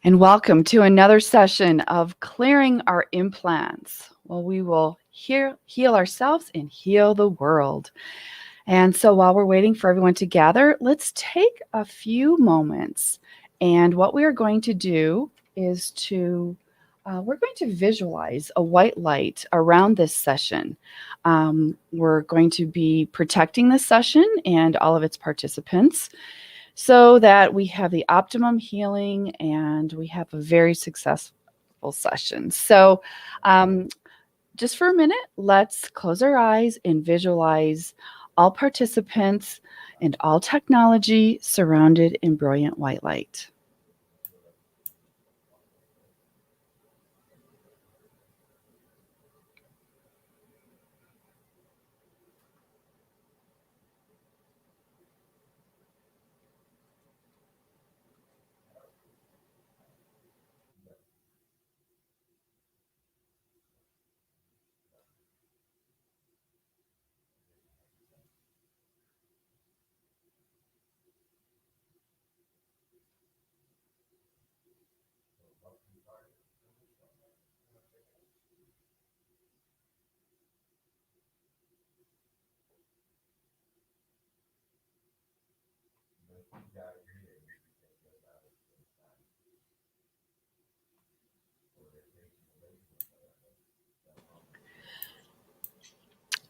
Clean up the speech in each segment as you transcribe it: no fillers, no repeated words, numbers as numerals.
and welcome to another session of Clearing Our Implants. Well, we will heal ourselves and heal the world. And so while we're waiting for everyone to gather, let's take a few moments. And what we are going to do is we're going to visualize a white light around this session. We're going to be protecting this session and all of its participants, so that we have the optimum healing and we have a very successful session. So just for a minute, let's close our eyes and visualize all participants and all technology surrounded in brilliant white light.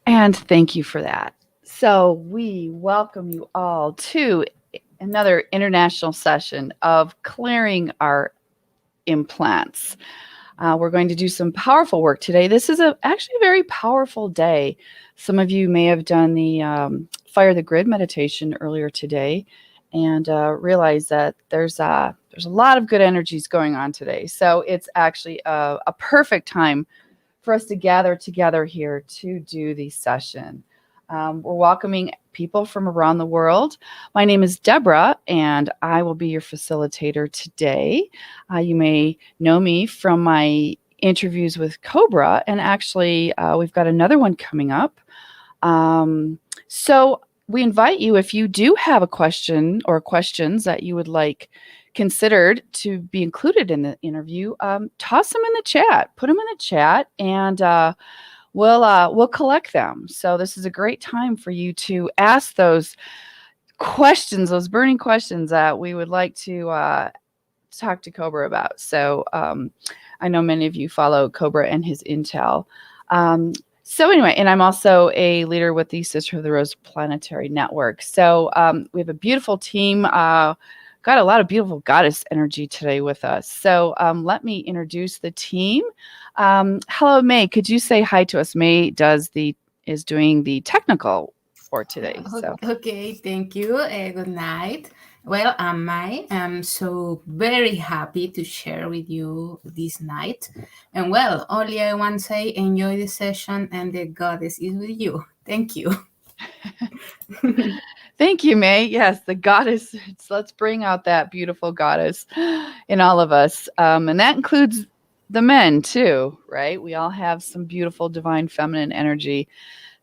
And thank you for that. So we welcome you all to another international session of Clearing Our Implants. We're going to do some powerful work today. This is actually a very powerful day. Some of you may have done the Fire the Grid meditation earlier today and realize that there's a lot of good energies going on today. So it's actually a perfect time for us to gather together here to do the session. We're welcoming people from around the world. My name is Deborah, and I will be your facilitator today. You may know me from my interviews with Cobra, and actually we've got another one coming up. So we invite you, if you do have a question or questions that you would like considered to be included in the interview, toss them in the chat, put them in the chat, and we'll collect them. So this is a great time for you to ask those questions, those burning questions that we would like to talk to Cobra about. So I know many of you follow Cobra and his intel. So anyway, and I'm also a leader with the Sister of the Rose Planetary Network. So we have a beautiful team. Got a lot of beautiful goddess energy today with us. So let me introduce the team. Hello, May. Could you say hi to us? May is doing the technical for today. So. Okay, thank you. Good night. Well, I'm Mai. I'm so very happy to share with you this night. And well, only I want to say enjoy the session and the goddess is with you. Thank you. Thank you, May. Yes, the goddess. Let's bring out that beautiful goddess in all of us. And that includes the men too, right? We all have some beautiful divine feminine energy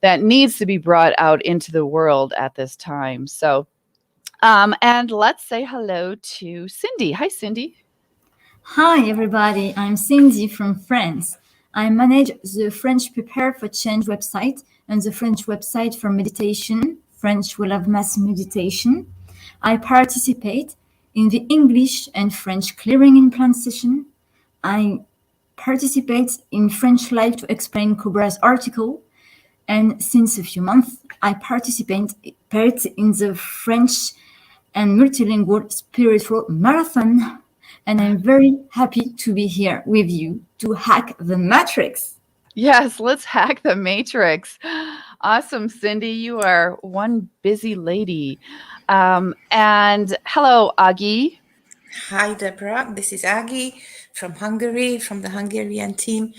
that needs to be brought out into the world at this time. So, and let's say hello to Cindy. Hi, Cindy. Hi, everybody. I'm Cindy from France. I manage the French Prepare for Change website and the French website for meditation, French Will of Mass Meditation. I participate in the English and French clearing implant session. I participate in French Live to explain Cobra's article. And since a few months, I participate in the French and multilingual spiritual marathon. And I'm very happy to be here with you to hack the matrix. Yes, let's hack the matrix. Awesome, Cindy. You are one busy lady. And hello, Agi. Hi, Deborah. This is Agi from Hungary, from the Hungarian team.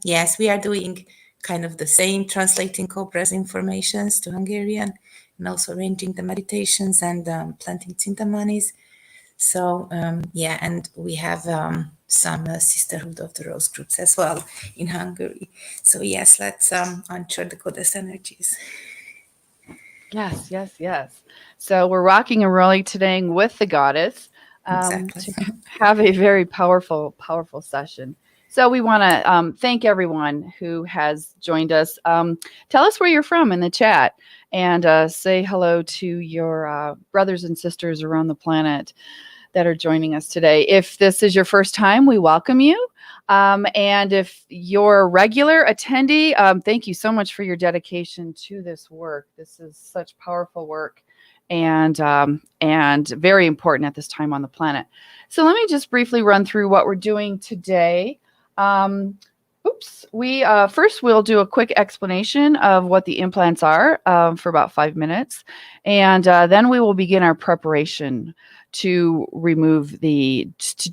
Yes, we are doing kind of the same, translating Cobra's informations to Hungarian and also arranging the meditations and planting Tintamanis. So, yeah, and we have some Sisterhood of the Rose groups as well in Hungary. So, yes, let's ensure the goddess energies. Yes. So we're rocking and rolling today with the goddess. Exactly. to have a very powerful session. So we want to thank everyone who has joined us. Tell us where you're from in the chat, and say hello to your brothers and sisters around the planet that are joining us today. If this is your first time, we welcome you. And if you're a regular attendee, thank you so much for your dedication to this work. This is such powerful work, and very important at this time on the planet. So let me just briefly run through what we're doing today. We first we'll do a quick explanation of what the implants are for about 5 minutes, and then we will begin our preparation to do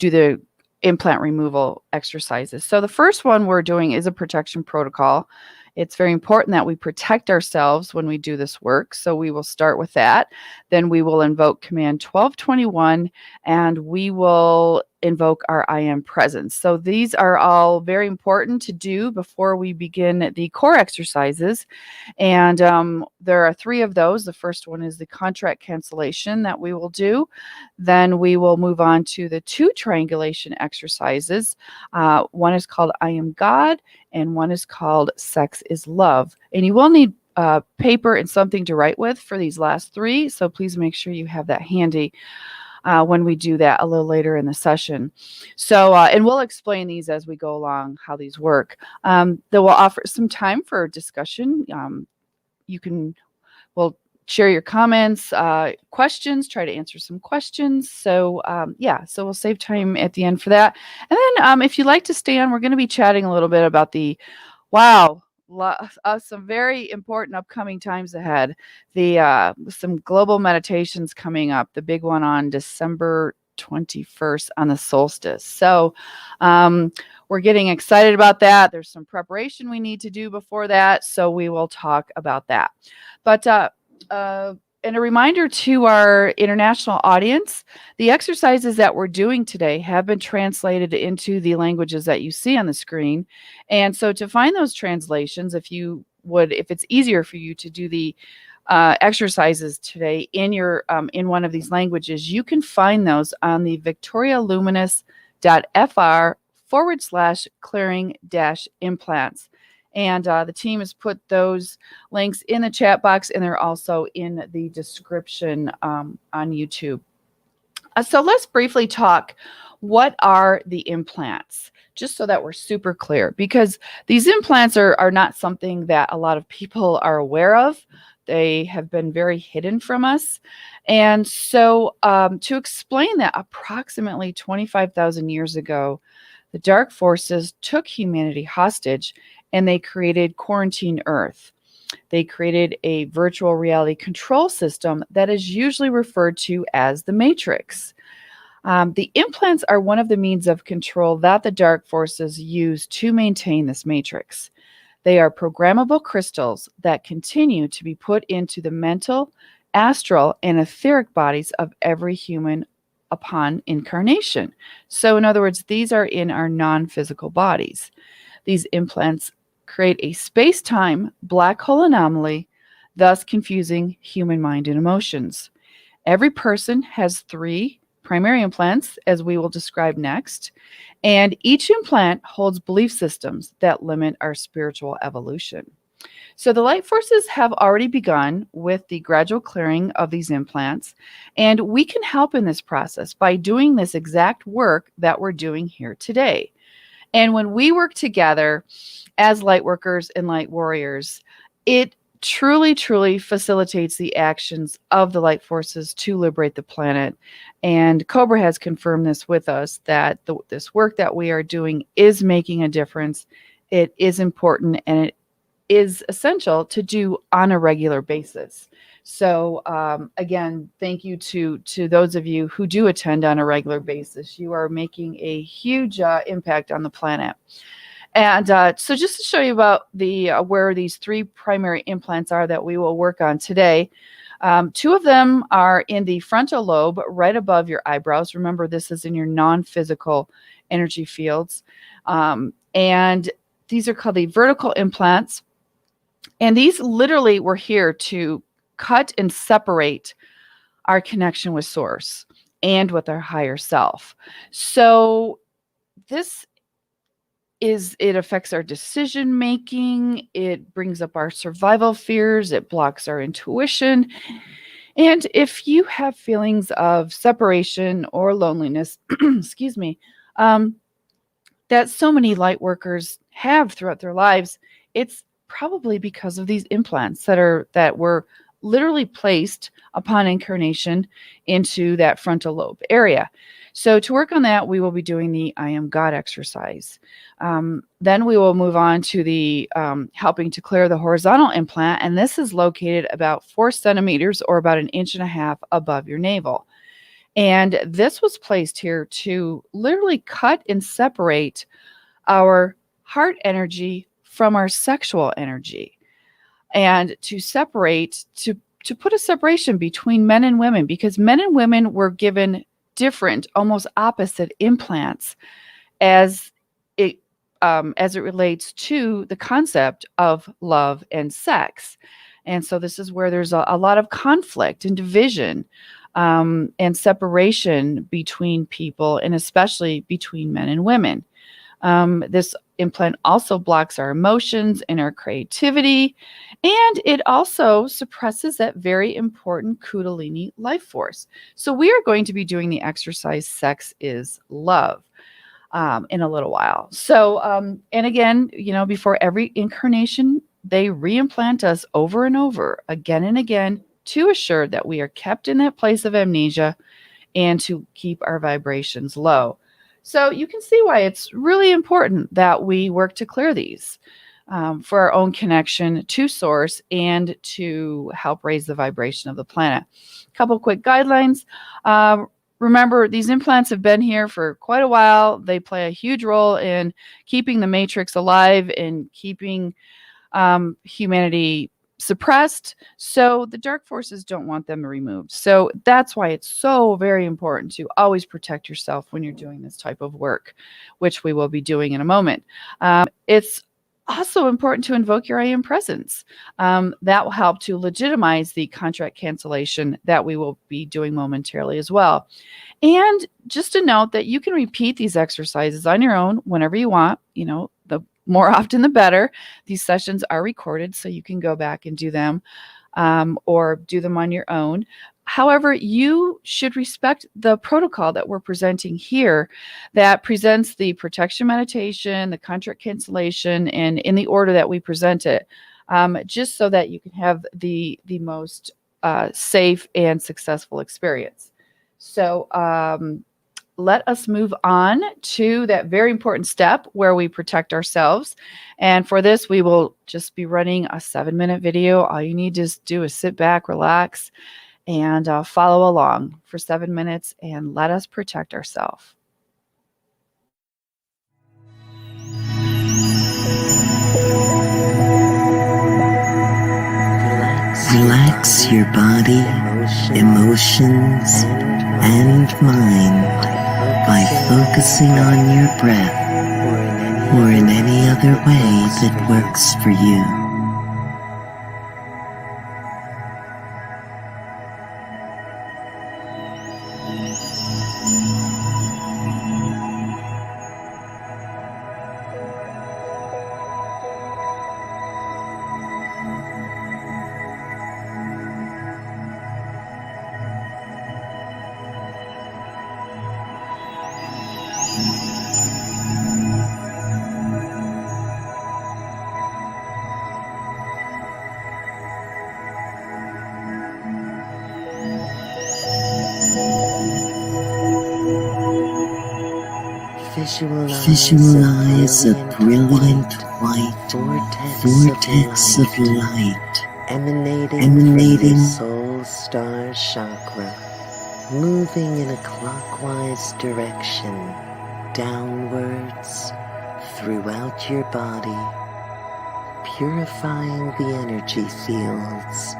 the implant removal exercises. So the first one we're doing is a protection protocol. It's very important that we protect ourselves when we do this work. So we will start with that. Then we will invoke command 1221, and we will invoke our I am presence. So these are all very important to do before we begin the core exercises. And there are 3 of those. The first one is the contract cancellation that we will do. Then we will move on to the 2 triangulation exercises. One is called I am God, and one is called Sex is Love. And you will need paper and something to write with for these last 3. So please make sure you have that handy when we do that a little later in the session. So, and we'll explain these as we go along, how these work. Then we'll offer some time for discussion. We'll share your comments, questions, try to answer some questions. So so we'll save time at the end for that. And then if you'd like to stay on, we're going to be chatting a little bit about some very important upcoming times ahead. Some global meditations coming up, the big one on December 21st on the solstice. So we're getting excited about that. There's some preparation we need to do before that, so we will talk about that. But and a reminder to our international audience, the exercises that we're doing today have been translated into the languages that you see on the screen. And so to find those translations, if it's easier for you to do the exercises today in one of these languages, you can find those on the victorialuminous.fr/clearing-implants. And the team has put those links in the chat box, and they're also in the description on YouTube. So let's briefly talk, what are the implants? Just so that we're super clear, because these implants are not something that a lot of people are aware of. They have been very hidden from us. And so to explain that, approximately 25,000 years ago, the dark forces took humanity hostage, and they created Quarantine Earth. They created a virtual reality control system that is usually referred to as the Matrix. The implants are one of the means of control that the dark forces use to maintain this matrix. They are programmable crystals that continue to be put into the mental, astral, and etheric bodies of every human upon incarnation. So in other words, these are in our non-physical bodies. These implants create a space-time black hole anomaly, thus confusing human mind and emotions. Every person has 3 primary implants, as we will describe next, and each implant holds belief systems that limit our spiritual evolution. So the light forces have already begun with the gradual clearing of these implants, and we can help in this process by doing this exact work that we're doing here today. And when we work together as light workers and light warriors, it truly, truly facilitates the actions of the light forces to liberate the planet. And Cobra has confirmed this with us, that this work that we are doing is making a difference. It is important, and it is essential to do on a regular basis. So again, thank you to those of you who do attend on a regular basis. You are making a huge impact on the planet. And so just to show you about where these 3 primary implants are that we will work on today, 2 of them are in the frontal lobe right above your eyebrows. Remember, this is in your non-physical energy fields. And these are called the vertical implants. And these literally were here to cut and separate our connection with source. and with our higher self. So it affects our decision making. It brings up our survival fears. It blocks our intuition. And if you have feelings of separation or loneliness, excuse me, that so many light workers have throughout their lives, it's probably because of these implants that were literally placed upon incarnation into that frontal lobe area. So to work on that, we will be doing the I Am God exercise. Then we will move on to the helping to clear the horizontal implant, and this is located about 4 centimeters or about 1.5 inches above your navel. And this was placed here to literally cut and separate our heart energy from our sexual energy, and to separate, to put a separation between men and women, because men and women were given different, almost opposite implants as it relates to the concept of love and sex. And so this is where there's a lot of conflict and division and separation between people, and especially between men and women. This implant also blocks our emotions and our creativity, and it also suppresses that very important Kundalini life force. So we are going to be doing the exercise Sex is Love in a little while. So, and again, before every incarnation, they reimplant us over and over, again and again, to assure that we are kept in that place of amnesia and to keep our vibrations low. So you can see why it's really important that we work to clear these for our own connection to source and to help raise the vibration of the planet. A couple quick guidelines. Remember, these implants have been here for quite a while. They play a huge role in keeping the matrix alive and keeping humanity suppressed. So the dark forces don't want them removed. So that's why it's so very important to always protect yourself when you're doing this type of work, which we will be doing in a moment. It's also important to invoke your I Am presence. That will help to legitimize the contract cancellation that we will be doing momentarily as well. And just a note that you can repeat these exercises on your own whenever you want. The more often the better. These sessions are recorded, so you can go back and do them or do them on your own. However, you should respect the protocol that we're presenting here that presents the protection meditation, the contract cancellation, and in the order that we present it, just so that you can have the most safe and successful experience. So let us move on to that very important step where we protect ourselves. And for this, we will just be running a 7-minute video. All you need to do is sit back, relax, and follow along for 7 minutes, and let us protect ourselves. Relax your body, emotions, and mind by focusing on your breath or in any other way that works for you. Visualize a brilliant white vortex of light emanating soul star chakra, moving in a clockwise direction downwards throughout your body, purifying the energy fields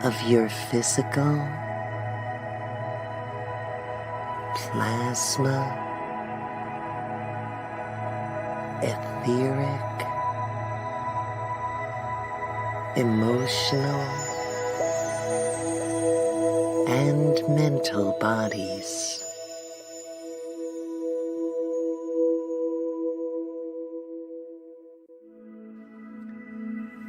of your physical, plasma, etheric, emotional, and mental bodies.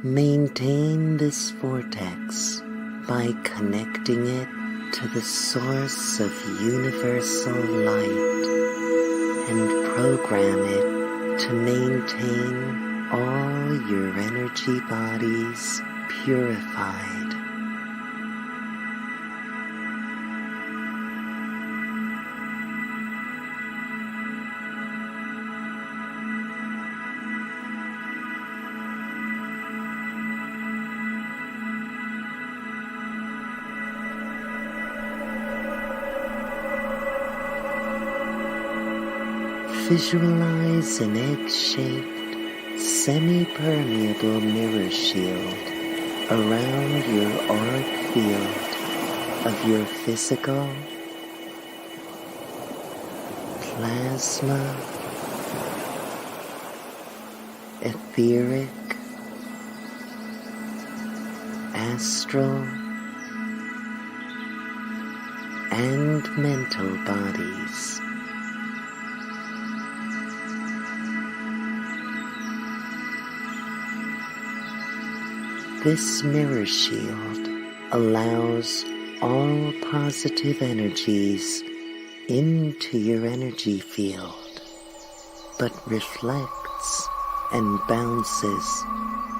Maintain this vortex by connecting it to the source of universal light and program it to maintain all your energy bodies purified. Visualize an egg-shaped, semi-permeable mirror shield around your auric field of your physical, plasma, etheric, astral, and mental bodies. This mirror shield allows all positive energies into your energy field, but reflects and bounces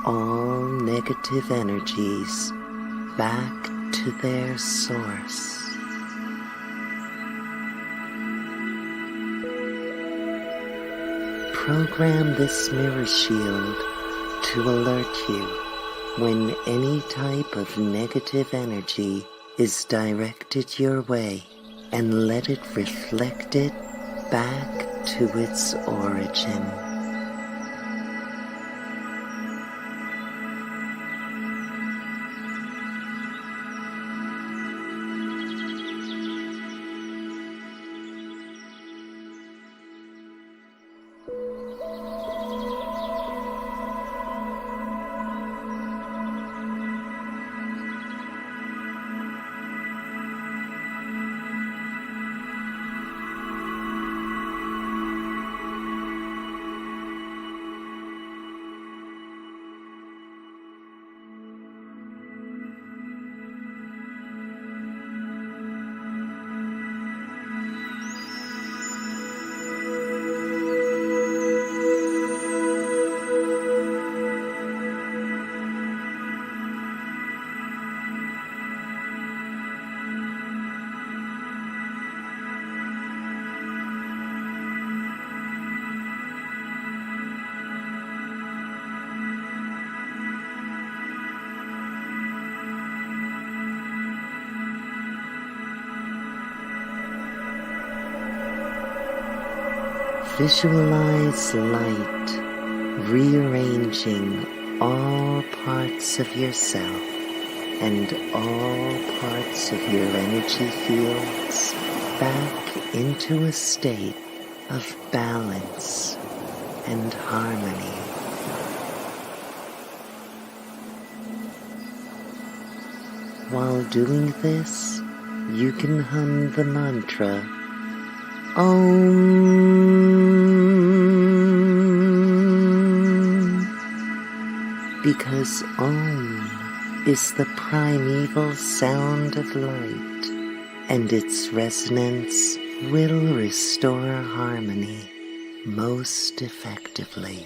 all negative energies back to their source. Program this mirror shield to alert you when any type of negative energy is directed your way, and let it reflect it back to its origin. Visualize light rearranging all parts of yourself and all parts of your energy fields back into a state of balance and harmony. While doing this, you can hum the mantra Om, because Om is the primeval sound of light, and its resonance will restore harmony most effectively.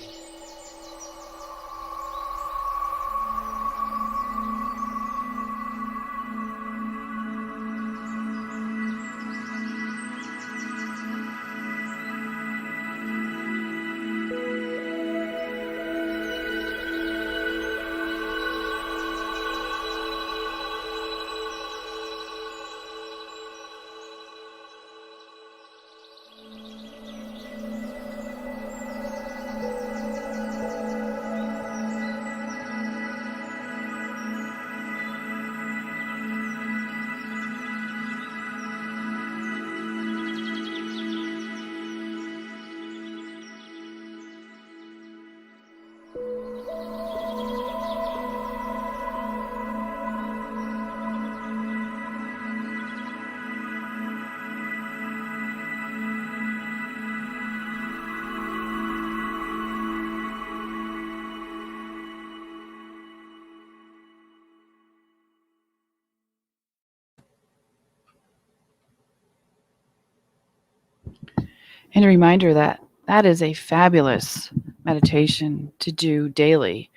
And a reminder that that is a fabulous meditation to do daily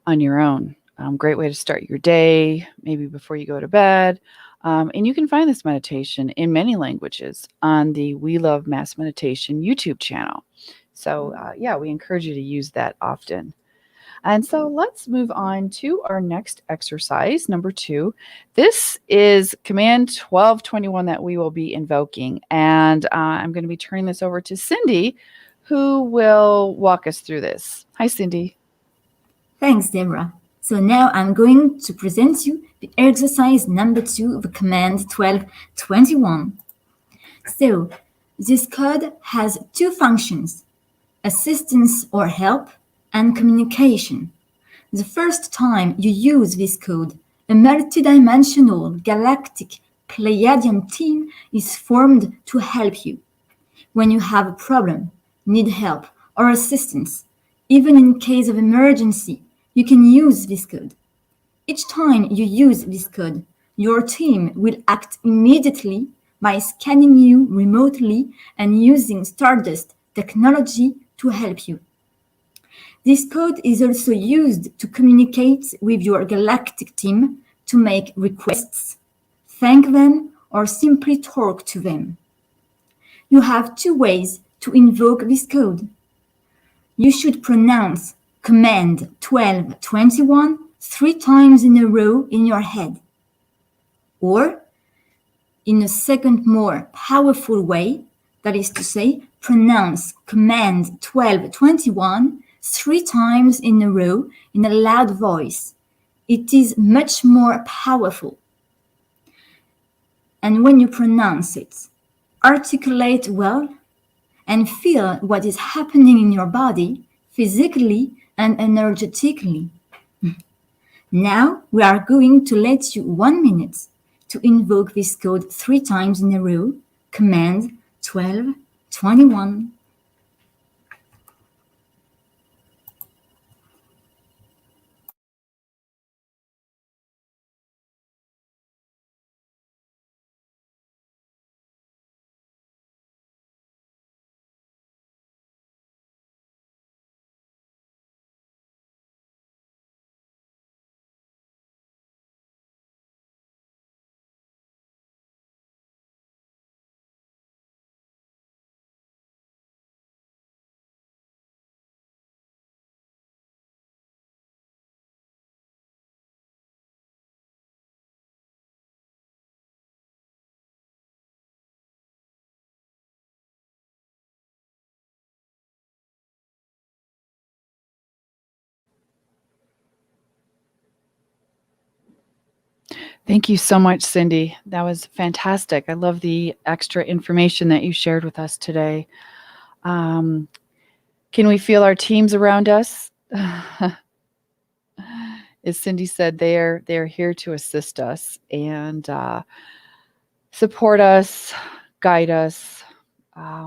on your own. Great way to start your day, maybe before you go to bed. And you can find this meditation in many languages on the We Love Mass Meditation YouTube channel. So, yeah, we encourage you to use that often. And so let's move on to our next exercise, number 2. This is command 1221 that we will be invoking. And I'm going to be turning this over to Cindy, who will walk us through this. Hi, Cindy. Thanks, Deborah. So now I'm going to present you the exercise number 2 of command 1221. So this code has 2 functions: assistance or help, and communication. The first time you use this code, a multidimensional galactic Pleiadian team is formed to help you. When you have a problem, need help, or assistance, even in case of emergency, you can use this code. Each time you use this code, your team will act immediately by scanning you remotely and using Stardust technology to help you. This code is also used to communicate with your galactic team, to make requests, thank them, or simply talk to them. You have 2 ways to invoke this code. You should pronounce command 1221 3 times in a row in your head. Or, in a second more powerful way, that is to say, pronounce command 1221 3 times in a row in a loud voice. It is much more powerful. And when you pronounce it, articulate well and feel what is happening in your body, physically and energetically. Now we are going to let you 1 minute to invoke this code 3 times in a row, command 1221. Thank you so much, Cindy. That was fantastic. I love the extra information that you shared with us today. Can we feel our teams around us? As Cindy said, they're here to assist us and support us, guide us,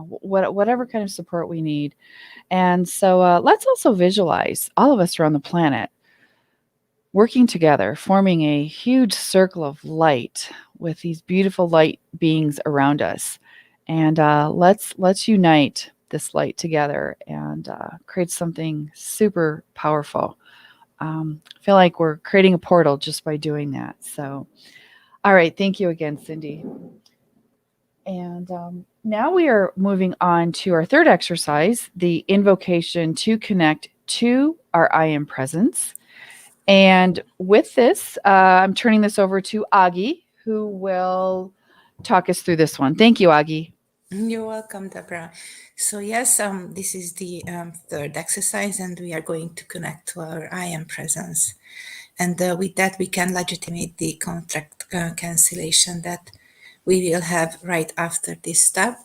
whatever kind of support we need. And so let's also visualize all of us around the planet working together, forming a huge circle of light with these beautiful light beings around us. And let's unite this light together and create something super powerful. I feel like we're creating a portal just by doing that. So, all right. Thank you again, Cindy. And now we are moving on to our third exercise, the invocation to connect to our I Am Presence. And with this, I'm turning this over to Agi, who will talk us through this one. Thank you, Agi. You're welcome, Deborah. So yes, this is the third exercise, and we are going to connect to our I Am Presence. And with that, we can legitimate the contract cancellation that we will have right after this step,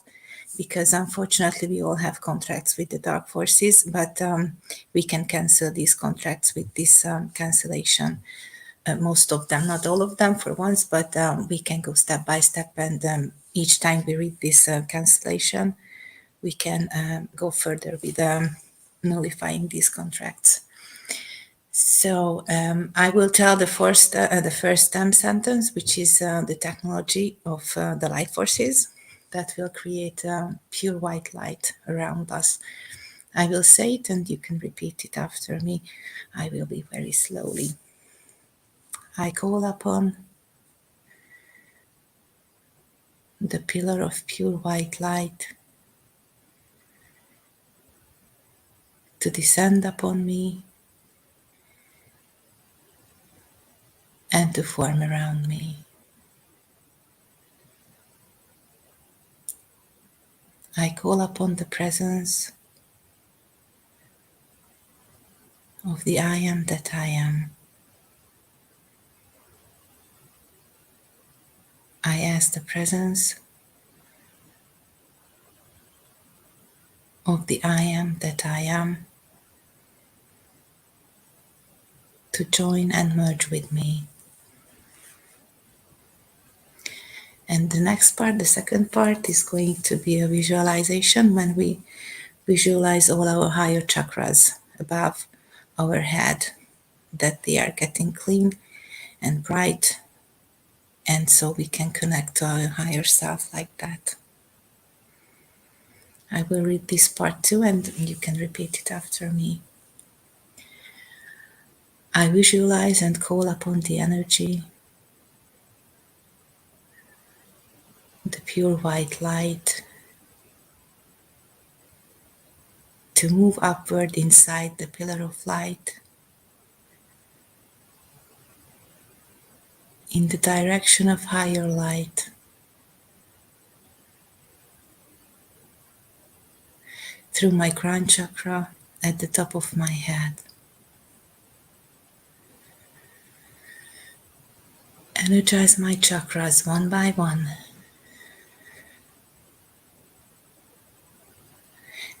because unfortunately we all have contracts with the dark forces, but we can cancel these contracts with this cancellation. Most of them, not all of them for once, but we can go step by step, and each time we read this cancellation, we can go further with nullifying these contracts. So I will tell the first sentence, which is the technology of the light forces. that will create a pure white light around us. I will say it and you can repeat it after me. I will be very slowly. I call upon the pillar of pure white light to descend upon me and to form around me. I call upon the presence of the I am that I am. I ask the presence of the I am that I am to join and merge with me. And the next part, the second part, is going to be a visualization when we visualize all our higher chakras above our head, that they are getting clean and bright, and so we can connect to our higher self like that. I will read this part too, and you can repeat it after me. I visualize and call upon the energy, the pure white light, to move upward inside the pillar of light in the direction of higher light, through my crown chakra at the top of my head. Energize my chakras one by one.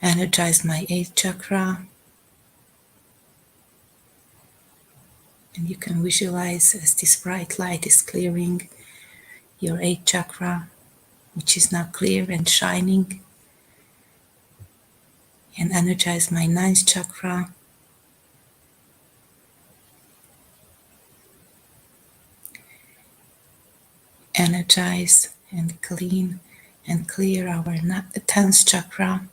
Energize my 8th chakra. And you can visualize as this bright light is clearing your 8th chakra, which is now clear and shining. And energize my 9th chakra. Energize and clean and clear our 10th chakra.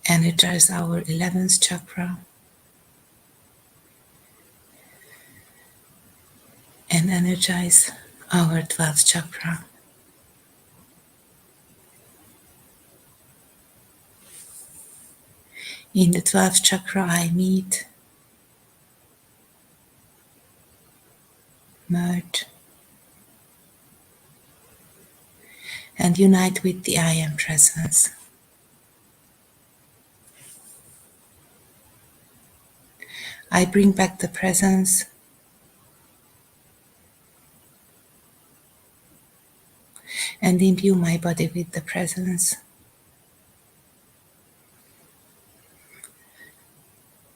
Energize our 11th chakra. And energize our 12th chakra. In the 12th chakra, I meet, merge, and unite with the I am presence. I bring back the presence and imbue my body with the presence.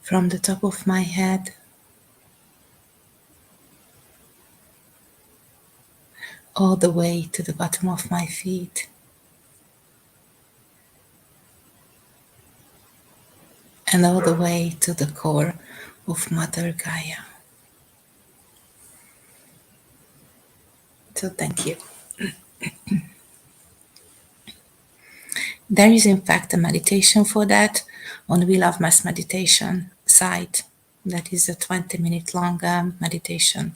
From the top of my head all the way to the bottom of my feet, and all the way to the core of Mother Gaia. So thank you. There is in fact a meditation for that on We Love Mass Meditation site. That is a 20-minute long meditation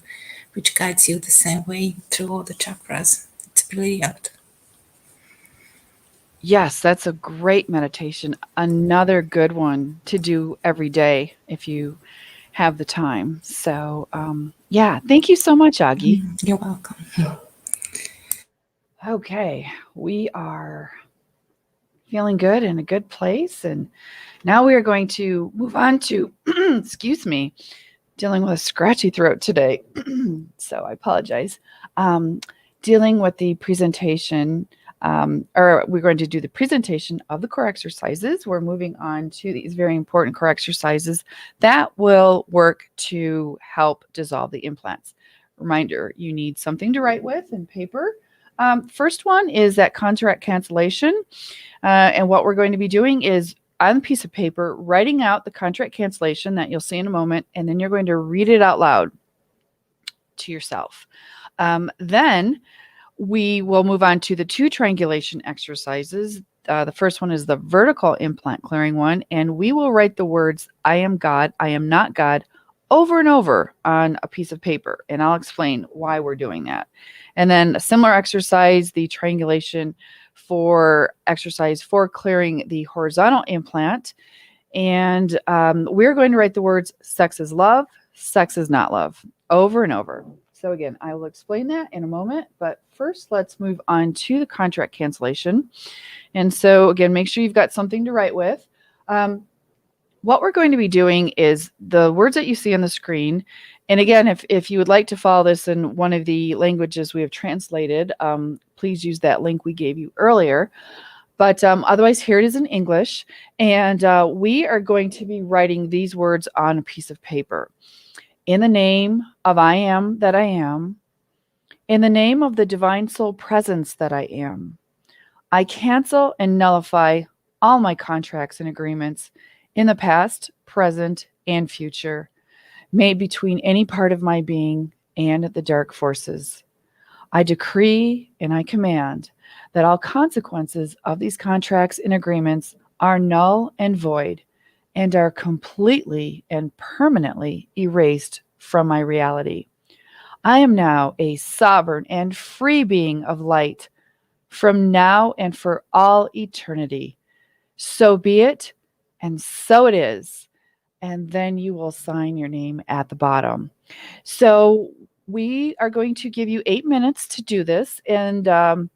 which guides you the same way through all the chakras. It's brilliant. Yes, that's a great meditation. Another good one to do every day if you have the time. So, yeah, thank you so much, Agi. You're welcome. Okay, we are feeling good in a good place. And now we are going to move on to, excuse me, dealing with a scratchy throat today. So I apologize. Dealing with the presentation, or we're going to do the presentation of the core exercises. We're moving on to these very important core exercises that will work to help dissolve the implants. Reminder, you need something to write with and paper. First one is that contract cancellation. And what we're going to be doing is on a piece of paper, writing out the contract cancellation that you'll see in a moment, and then you're going to read it out loud to yourself. Then we will move on to the 2 triangulation exercises. The first one is the vertical implant clearing one, and we will write the words I am God, I am not God over and over on a piece of paper, and I'll explain why we're doing that. And then a similar exercise, the triangulation for exercise 4, clearing the horizontal implant, and we're going to write the words sex is love, sex is not love over and over. So again, I will explain that in a moment, but first let's move on to the contract cancellation. And so again, make sure you've got something to write with. What we're going to be doing is the words that you see on the screen. And again, if you would like to follow this in one of the languages we have translated, please use that link we gave you earlier. But otherwise, here it is in English. And we are going to be writing these words on a piece of paper. In the name of I am that I am, in the name of the divine soul presence that I am, I cancel and nullify all my contracts and agreements in the past, present, and future, made between any part of my being and the dark forces. I decree and I command that all consequences of these contracts and agreements are null and void and are completely and permanently erased from my reality. I am now a sovereign and free being of light from now and for all eternity. So be it, and so it is. And then you will sign your name at the bottom. So we are going to give you 8 minutes to do this, and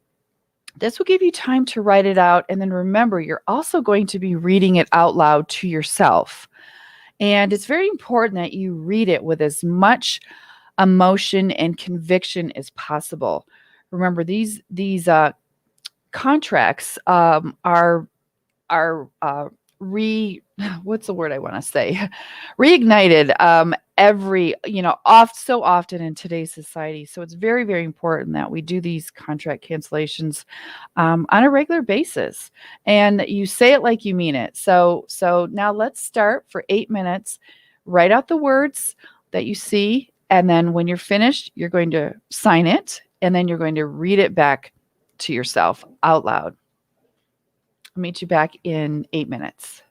this will give you time to write it out. And then remember, you're also going to be reading it out loud to yourself. And it's very important that you read it with as much emotion and conviction as possible. Remember, these contracts are what's the word I want to say? Reignited so often in today's society. So it's very, very important that we do these contract cancellations on a regular basis, and you say it like you mean it. So now let's start for 8 minutes. Write out the words that you see, and then when you're finished, you're going to sign it, and then you're going to read it back to yourself out loud. I'll meet you back in 8 minutes.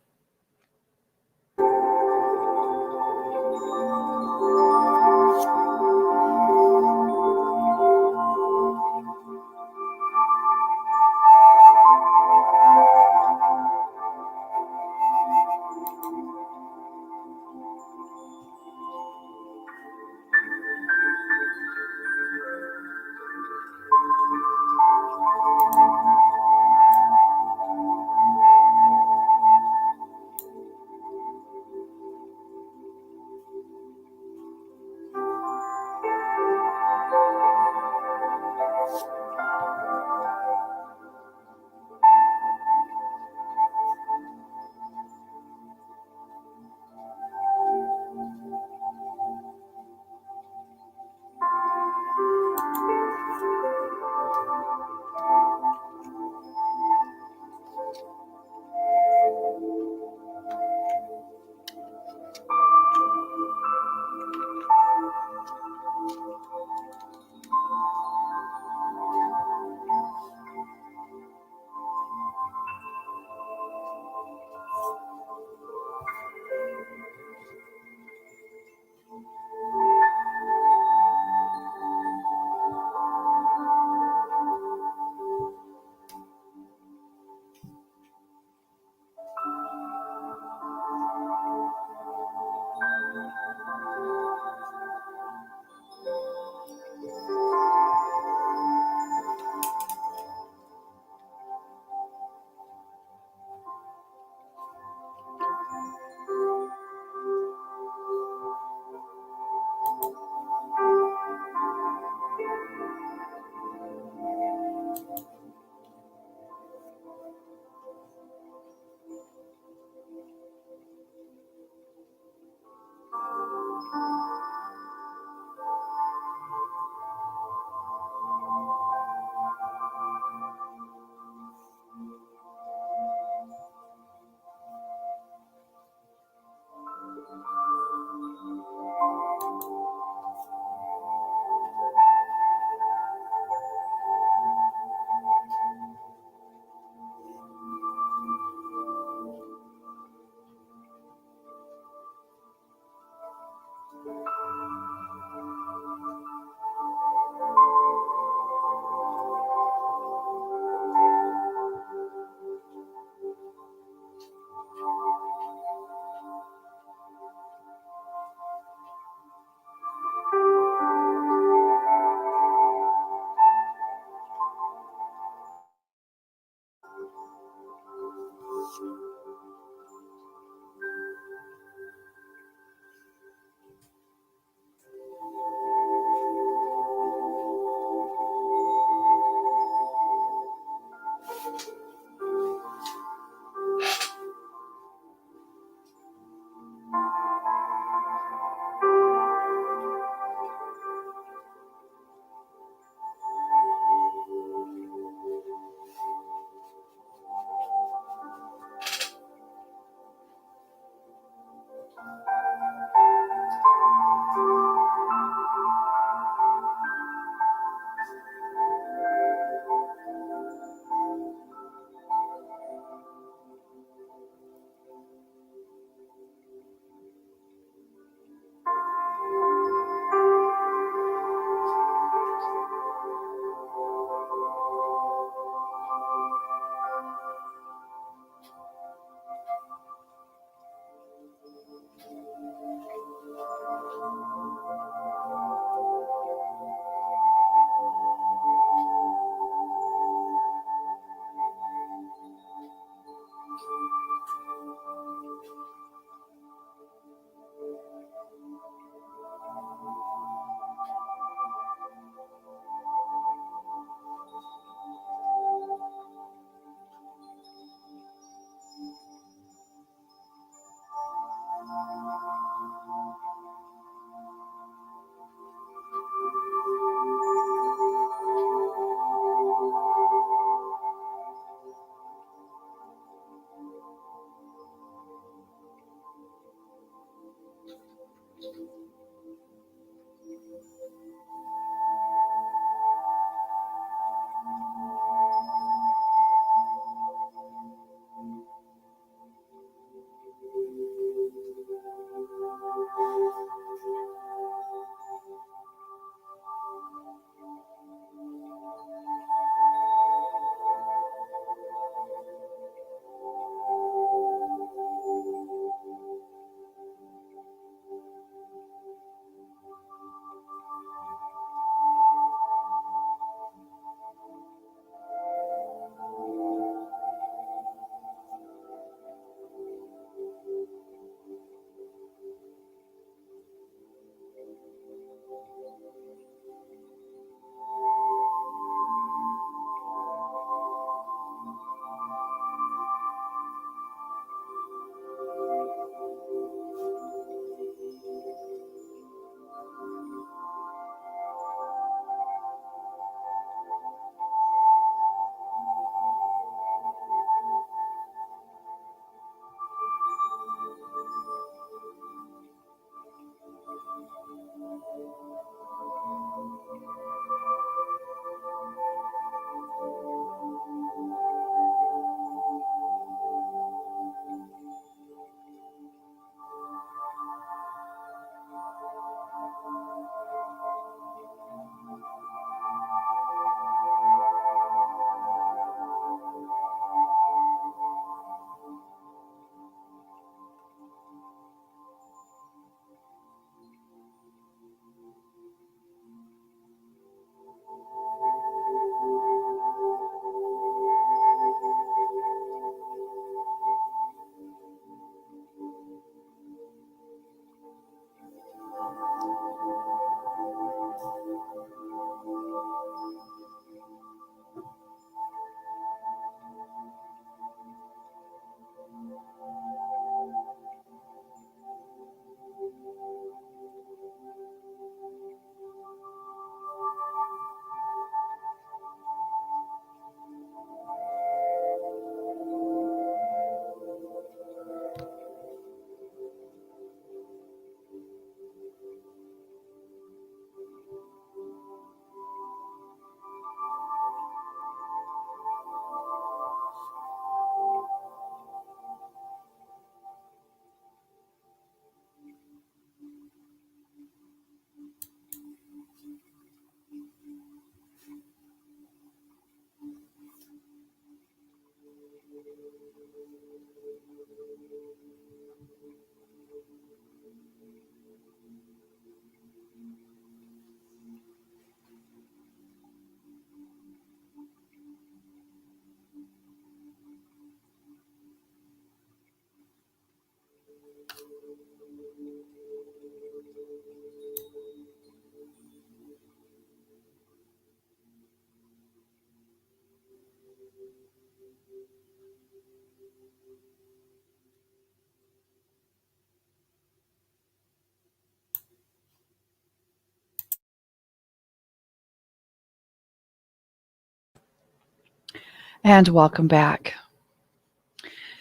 And welcome back.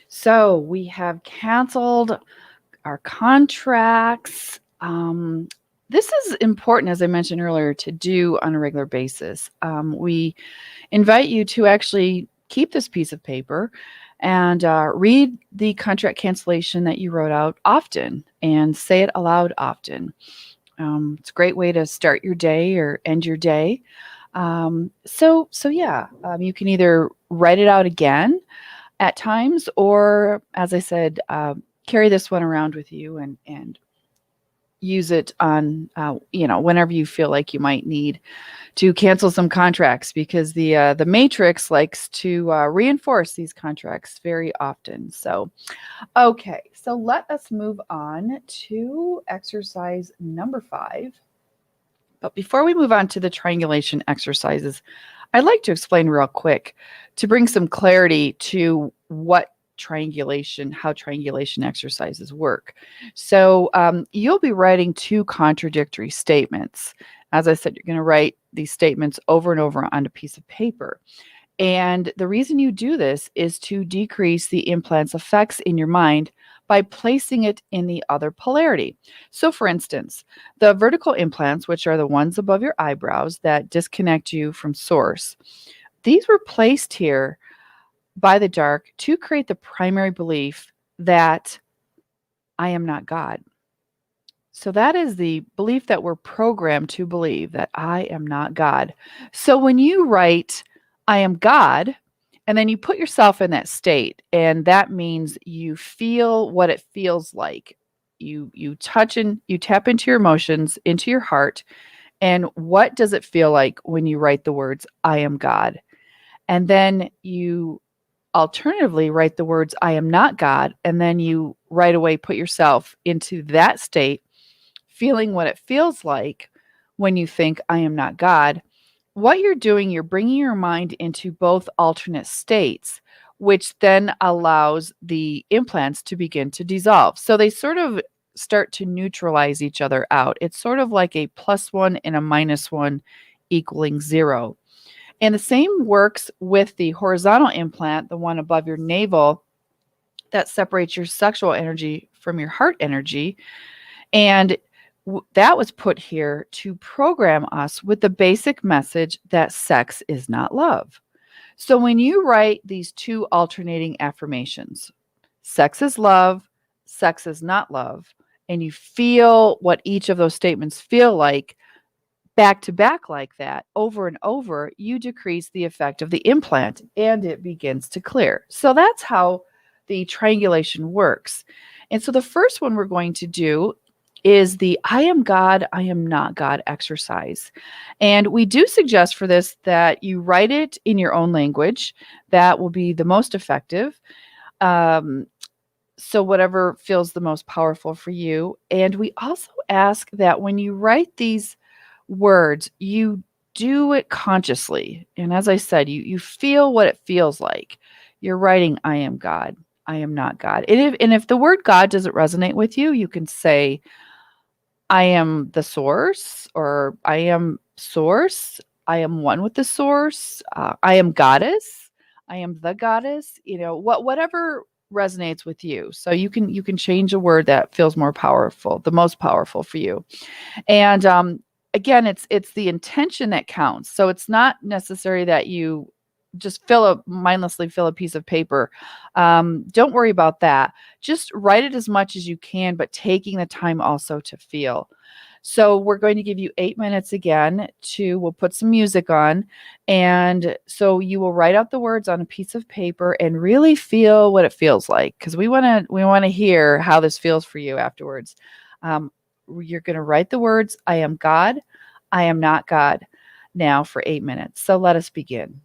So we have canceled our contracts. This is important, as I mentioned earlier, to do on a regular basis. We invite you to actually keep this piece of paper and read the contract cancellation that you wrote out often and say it aloud often. It's a great way to start your day or end your day. You can either write it out again at times, or as I said, carry this one around with you and use it on, whenever you feel like you might need to cancel some contracts, because the matrix likes to reinforce these contracts very often. So, okay, so let us move on to exercise number 5. But before we move on to the triangulation exercises, I'd like to explain real quick to bring some clarity to how triangulation exercises work. So you'll be writing 2 contradictory statements. As I said, you're going to write these statements over and over on a piece of paper. And the reason you do this is to decrease the implant's effects in your mind by placing it in the other polarity. So for instance, the vertical implants, which are the ones above your eyebrows that disconnect you from source, these were placed here by the dark to create the primary belief that I am not God. So that is the belief that we're programmed to believe, that I am not God. So when you write, I am God, and then you put yourself in that state, and that means you feel what it feels like. You touch and you tap into your emotions, into your heart, and what does it feel like when you write the words, I am God? And then you alternatively write the words, I am not God, and then you right away put yourself into that state, feeling what it feels like when you think, I am not God. What you're doing, you're bringing your mind into both alternate states, which then allows the implants to begin to dissolve. So they sort of start to neutralize each other out. It's sort of like a +1 and a -1 equaling 0. And the same works with the horizontal implant, the one above your navel that separates your sexual energy from your heart energy. And that was put here to program us with the basic message that sex is not love. So when you write these 2 alternating affirmations, sex is love, sex is not love, and you feel what each of those statements feel like back to back like that over and over, you decrease the effect of the implant and it begins to clear. So that's how the triangulation works. And so the first one we're going to do is the I am God, I am not God exercise. And we do suggest for this that you write it in your own language. That will be the most effective. So whatever feels the most powerful for you. And we also ask that when you write these words, you do it consciously. And as I said, you feel what it feels like. You're writing, I am God, I am not God. And if the word God doesn't resonate with you, you can say, I am the source, or I am source. I am one with the source. I am goddess. I am the goddess. Whatever resonates with you. So you can change a word that feels more powerful, the most powerful for you. And again, it's the intention that counts. So it's not necessary that you just mindlessly fill a piece of paper. Don't worry about that. Just write it as much as you can, but taking the time also to feel. So we're going to give you 8 minutes again we'll put some music on. And so you will write out the words on a piece of paper and really feel what it feels like, because we want to hear how this feels for you afterwards. You're going to write the words, I am God, I am not God, now for 8 minutes. So let us begin.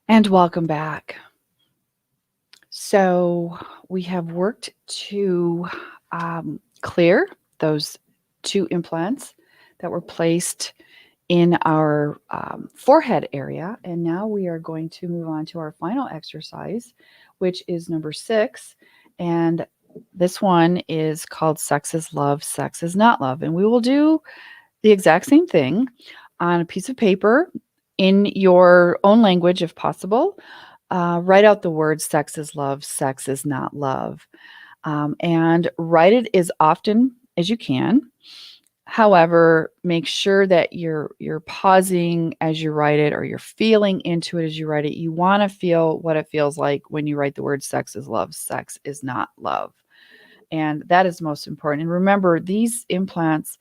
And welcome back. So we have worked to clear those 2 implants that were placed in our forehead area. And now we are going to move on to our final exercise, which is number 6. And this one is called Sex is Love, Sex is Not Love. And we will do the exact same thing on a piece of paper in your own language, if possible. Write out the words sex is love, sex is not love, and write it as often as you can. However, make sure that you're pausing as you write it, or you're feeling into it as you write it. You want to feel what it feels like when you write the word sex is love, sex is not love. And that is most important. And remember, these implants,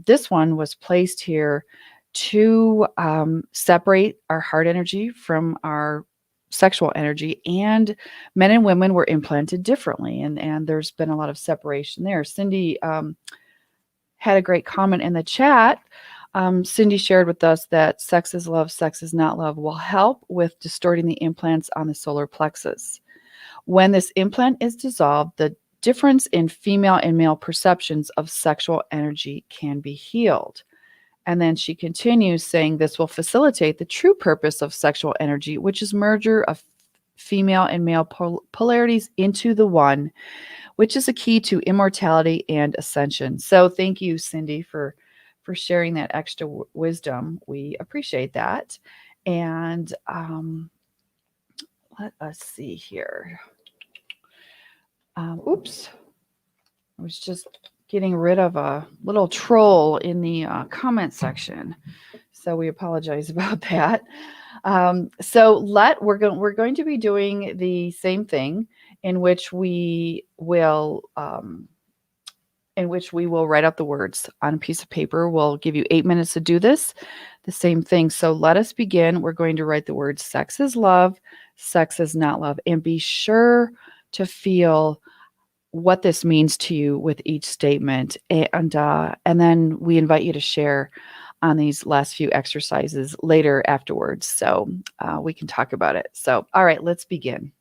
this one was placed here to separate our heart energy from our sexual energy, and men and women were implanted differently, and there's been a lot of separation there. Cindy had a great comment in the chat. Cindy shared with us that sex is love, sex is not love will help with distorting the implants on the solar plexus. When this implant is dissolved, the difference in female and male perceptions of sexual energy can be healed. And then she continues saying this will facilitate the true purpose of sexual energy, which is merger of female and male polarities into the one, which is a key to immortality and ascension. So thank you, Cindy, for sharing that extra wisdom. We appreciate that. And let us see here. Oops. I was just getting rid of a little troll in the comment section. So we apologize about that. We're going to be doing the same thing, in which we will write out the words on a piece of paper. We'll give you 8 minutes to do this. The same thing. So let us begin. We're going to write the words sex is love, sex is not love, and be sure to feel what this means to you with each statement. And then we invite you to share on these last few exercises later afterwards, so we can talk about it. So, all right, let's begin.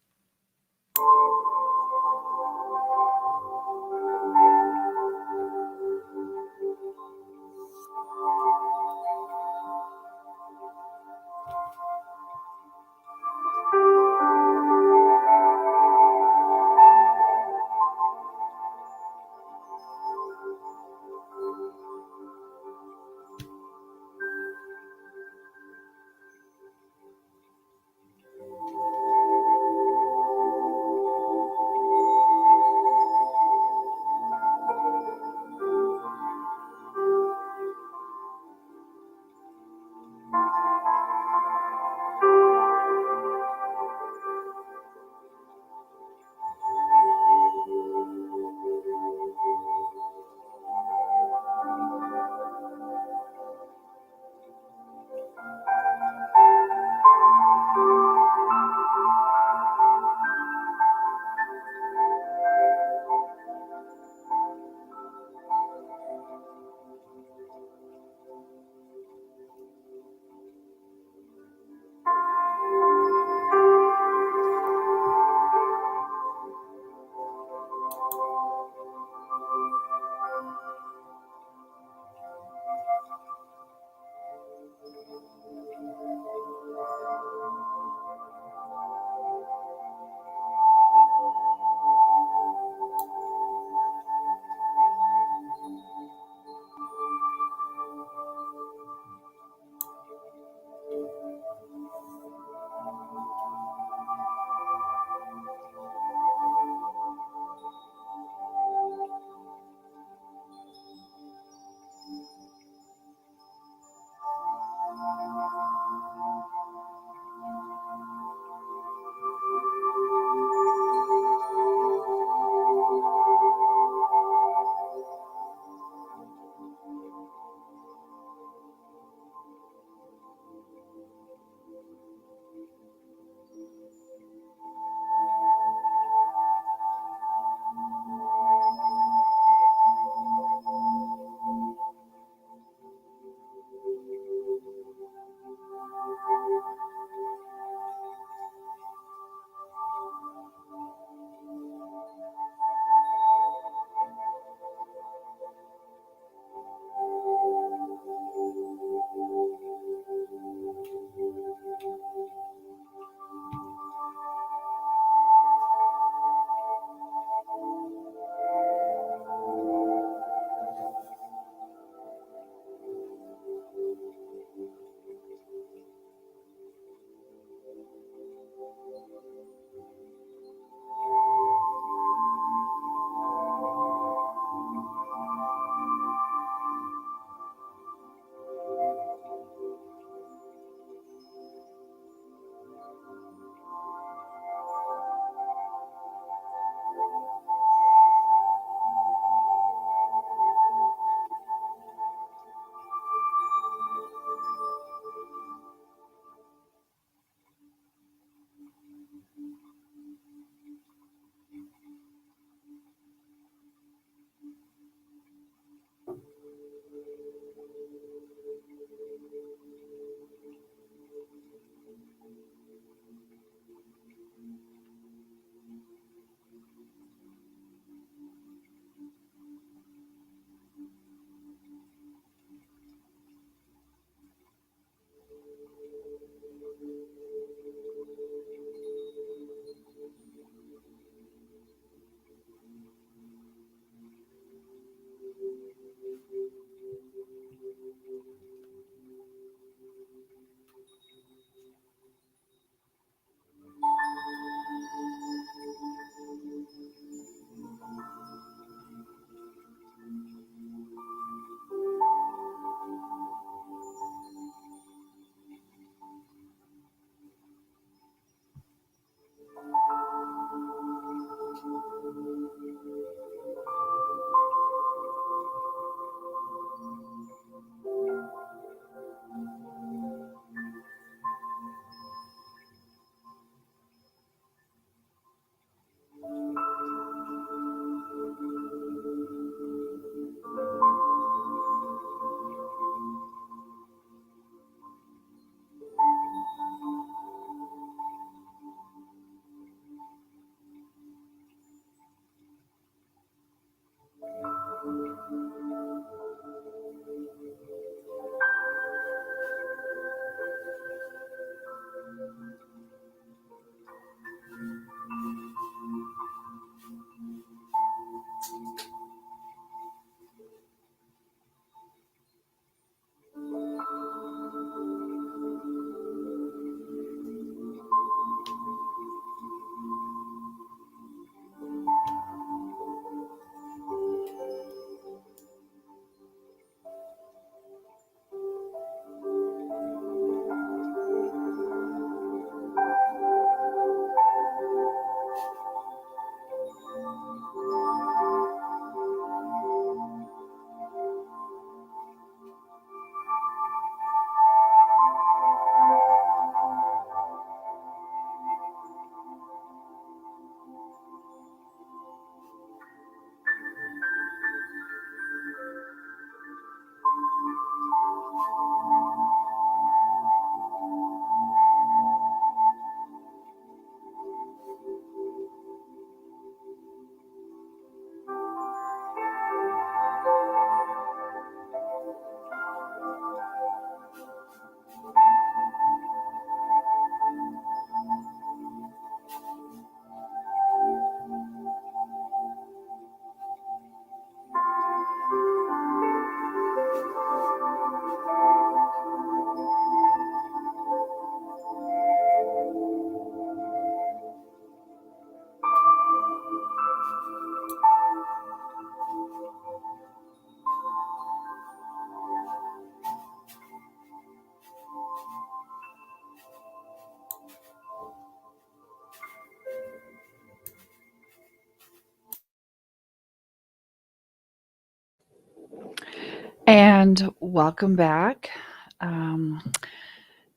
And welcome back.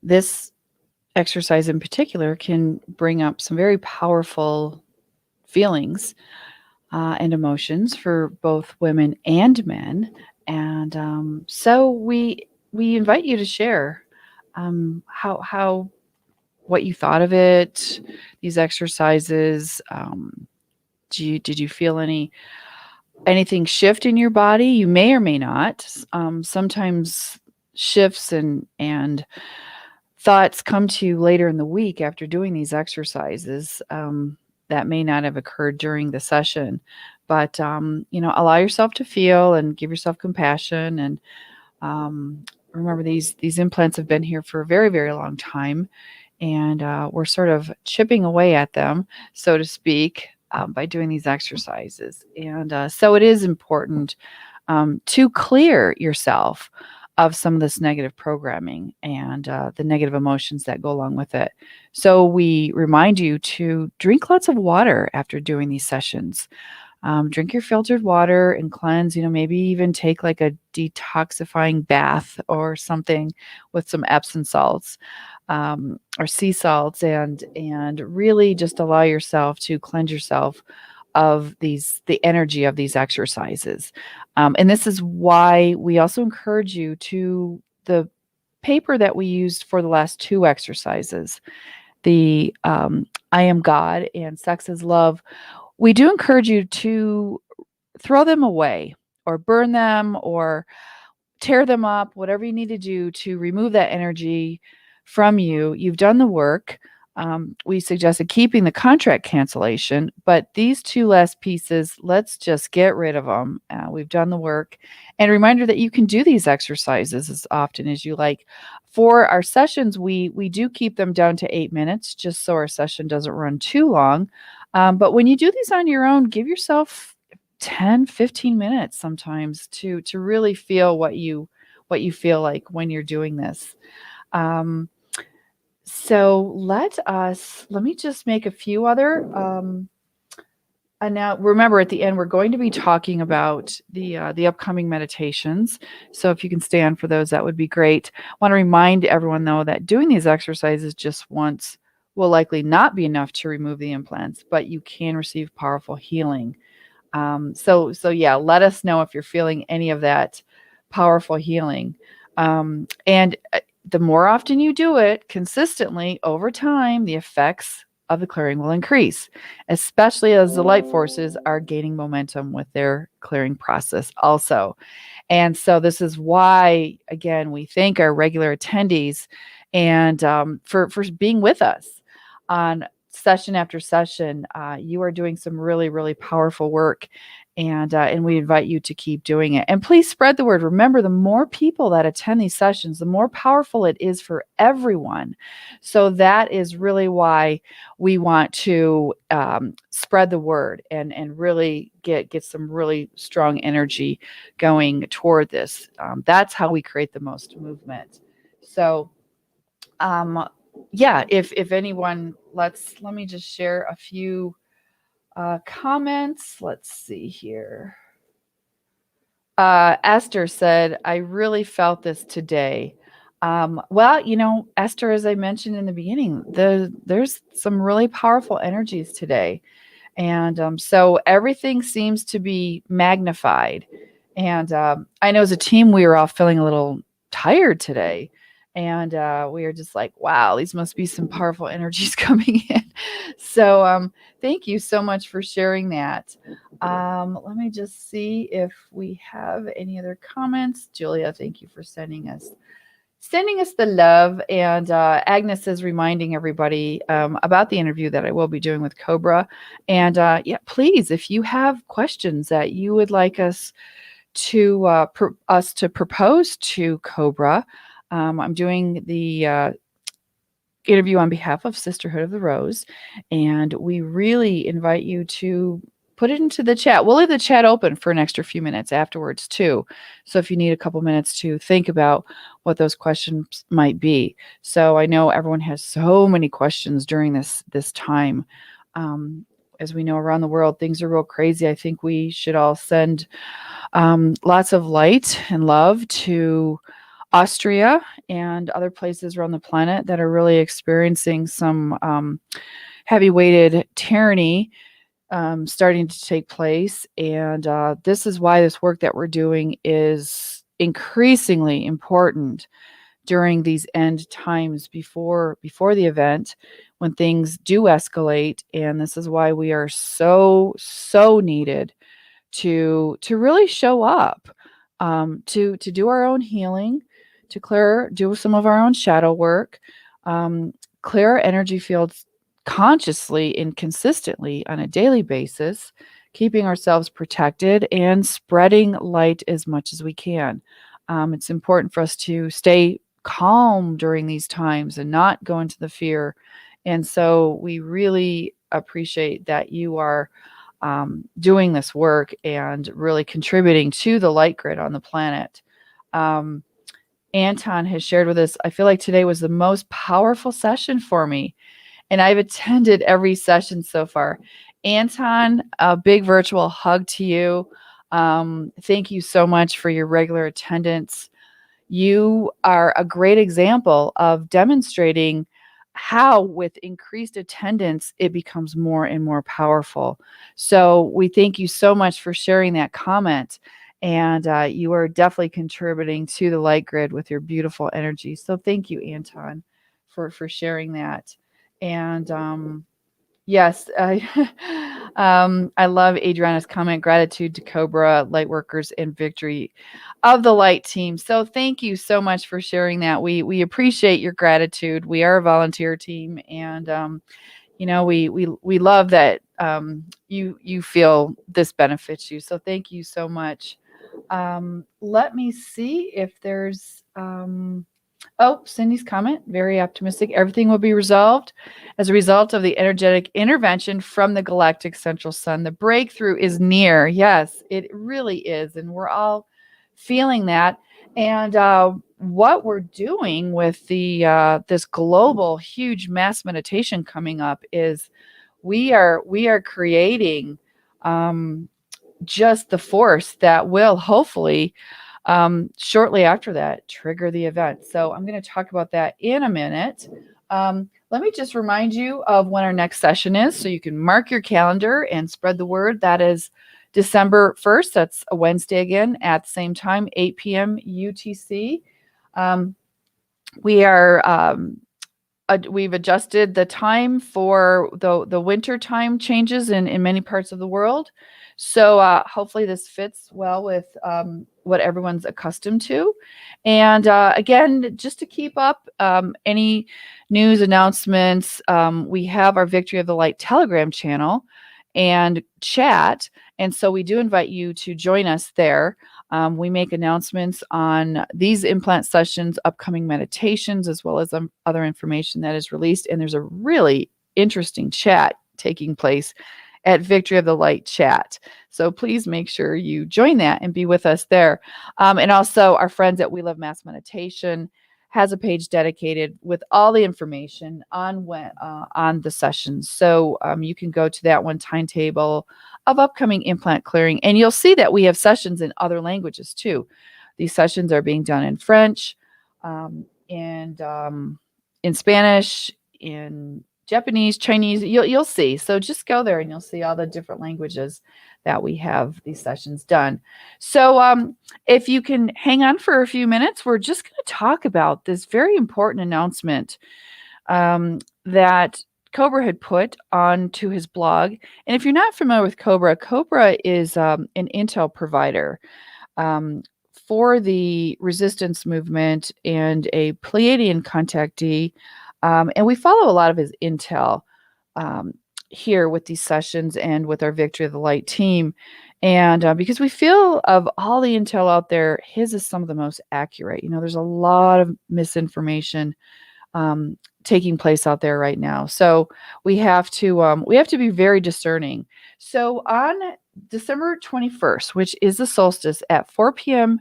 This exercise in particular can bring up some very powerful feelings and emotions for both women and men. And so we invite you to share how what you thought of it, these exercises. Did you feel anything shift in your body? You may or may not. Sometimes shifts and thoughts come to you later in the week after doing these exercises that may not have occurred during the session. But allow yourself to feel and give yourself compassion. And remember, these implants have been here for a very, very long time, and we're sort of chipping away at them, so to speak, by doing these exercises. And so it is important to clear yourself of some of this negative programming and the negative emotions that go along with it. So we remind you to drink lots of water after doing these sessions. Drink your filtered water and cleanse, maybe even take like a detoxifying bath or something with some Epsom salts or sea salts, and really just allow yourself to cleanse yourself of the energy of these exercises. And this is why we also encourage you to the paper that we used for the last two exercises, the I Am God and Sex is Love. We do encourage you to throw them away or burn them or tear them up, whatever you need to do to remove that energy from you. You've done the work. We suggested keeping the contract cancellation, but these two last pieces, let's just get rid of them. We've done the work. And a reminder that you can do these exercises as often as you like. For our sessions, we do keep them down to 8 minutes, just so our session doesn't run too long. But when you do these on your own, give yourself 10, 15 minutes sometimes to really feel what you feel like when you're doing this. So let me just make a few other, and now remember at the end, we're going to be talking about the upcoming meditations. So if you can stay on for those, that would be great. I want to remind everyone though, that doing these exercises just once will likely not be enough to remove the implants, but you can receive powerful healing. So yeah, let us know if you're feeling any of that powerful healing. And the more often you do it consistently over time, the effects of the clearing will increase, especially as the light forces are gaining momentum with their clearing process also. And so this is why, again, we thank our regular attendees and for being with us on session after session. You are doing some really, really powerful work, and we invite you to keep doing it. And please spread the word. Remember, the more people that attend these sessions, the more powerful it is for everyone. So that is really why we want to spread the word and really get some really strong energy going toward this. That's how we create the most movement. So yeah, if anyone, let me just share a few comments. Let's see here. Esther said, I really felt this today. Well, Esther, as I mentioned in the beginning, there's some really powerful energies today. And so everything seems to be magnified. And I know as a team, we were all feeling a little tired today. And we were just like, wow, these must be some powerful energies coming in. So thank you so much for sharing that. Let me just see if we have any other comments. Julia, thank you for sending us the love. And Agnes is reminding everybody about the interview that I will be doing with Cobra. And yeah, please, if you have questions that you would like us to propose to Cobra, I'm doing the interview on behalf of Sisterhood of the Rose, and we really invite you to put it into the chat. We'll leave the chat open for an extra few minutes afterwards too. So if you need a couple minutes to think about what those questions might be. So I know everyone has so many questions during this time. As we know, around the world, things are real crazy. I think we should all send lots of light and love to Austria and other places around the planet that are really experiencing some heavy-weighted tyranny starting to take place. And this is why this work that we're doing is increasingly important during these end times before the event, when things do escalate. And this is why we are so needed to really show up, to do our own healing, to do some of our own shadow work, clear our energy fields consciously and consistently on a daily basis, keeping ourselves protected and spreading light as much as we can. It's important for us to stay calm during these times and not go into the fear. And so we really appreciate that you are doing this work and really contributing to the light grid on the planet. Anton has shared with us, I feel like today was the most powerful session for me, and I've attended every session so far. Anton, a big virtual hug to you. Thank you so much for your regular attendance. You are a great example of demonstrating how with increased attendance, it becomes more and more powerful. So we thank you so much for sharing that comment. And you are definitely contributing to the light grid with your beautiful energy. So thank you, Anton, for sharing that. And yes, I love Adriana's comment. Gratitude to Cobra, Lightworkers, and Victory of the Light Team. So thank you so much for sharing that. We appreciate your gratitude. We are a volunteer team, and we love that you feel this benefits you. So thank you so much. Let me see if there's Cindy's comment, very optimistic. Everything will be resolved as a result of the energetic intervention from the galactic central sun. The breakthrough is near. Yes, it really is. And we're all feeling that. And what we're doing with this global huge mass meditation coming up is we are creating just the force that will hopefully shortly after that trigger the event. So I'm going to talk about that in a minute. Let me just remind you of when our next session is, so you can mark your calendar and spread the word. That is December 1st. That's a Wednesday again at the same time, 8 p.m. UTC. We are we've adjusted the time for the winter time changes in many parts of the world. So hopefully this fits well with what everyone's accustomed to. And again, just to keep up any news announcements, we have our Victory of the Light Telegram channel and chat. And so we do invite you to join us there. We make announcements on these implant sessions, upcoming meditations, as well as other information that is released. And there's a really interesting chat taking place at Victory of the Light chat. So please make sure you join that and be with us there. And also our friends at We Love Mass Meditation has a page dedicated with all the information on the sessions. So you can go to that one timetable of upcoming implant clearing, and you'll see that we have sessions in other languages too. These sessions are being done in French, and in Spanish, in Japanese, Chinese. You'll see. So just go there and you'll see all the different languages that we have these sessions done. So if you can hang on for a few minutes, we're just going to talk about this very important announcement that Cobra had put onto his blog. And if you're not familiar with Cobra, Cobra is an intel provider for the resistance movement and a Pleiadian contactee. And we follow a lot of his intel here with these sessions and with our Victory of the Light team. And because we feel of all the intel out there, his is some of the most accurate. There's a lot of misinformation taking place out there right now. So we have to be very discerning. So on December 21st, which is the solstice at 4 p.m.